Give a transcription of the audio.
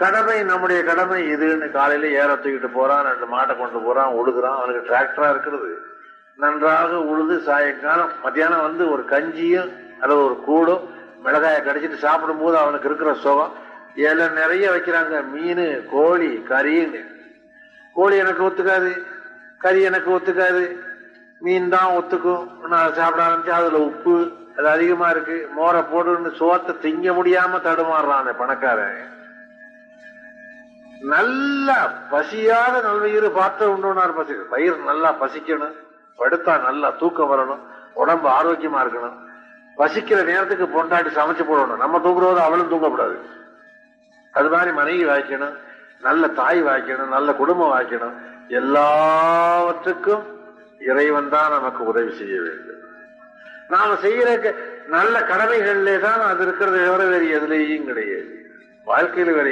கடமை, நம்முடைய கடமை இதுன்னு காலையில ஏற தூக்கிட்டு போறான், 2 மாட்டை கொண்டு போறான், உழுகுறான். அவனுக்கு டிராக்டரா இருக்கிறது. நன்றாக உழுது சாயங்காலம் மத்தியானம் வந்து ஒரு கஞ்சியும் அல்லது ஒரு கூடும் மிளகாயை கடிச்சிட்டு சாப்பிடும் போது அவனுக்கு இருக்கிற சுகம். இலை நிறைய வைக்கிறாங்க, மீன், கோழி, கறின்னு. கோழி எனக்கு ஒத்துக்காது, கறி எனக்கு ஒத்துக்காது, மீன் தான் ஒத்துக்கும். நான் சாப்பிட ஆரம்பிச்சா அதுல உப்பு அது அதிகமா இருக்கு, மோரை போடுன்னு சோத்தை திங்க முடியாம தடுமாறுறான் பணக்காரன். நல்லா பசியாத நல்வயிறு பார்த்த உண்டோனார் பசி. வயிறு நல்லா பசிக்கணும், படுத்தா நல்லா தூக்கம் வரணும், உடம்பு ஆரோக்கியமா இருக்கணும். பசிக்கிற நேரத்துக்கு பொண்டாட்டி சமைச்சு போடணும். நம்ம தூங்குறோது அவளும் தூங்கக்கூடாது. அது மாதிரி மனைவி வாய்க்கணும், நல்ல தாய் வாய்க்கணும், நல்ல குடும்பம் வாய்க்கணும். எல்லாவற்றுக்கும் இறைவன் தான் நமக்கு உதவி செய்ய வேண்டும். நாம செய்யற நல்ல கடமைகளிலே தான் அது இருக்கிறத தவிர வேறு எதுலேயும் கிடையாது. வாழ்க்கையில் வேற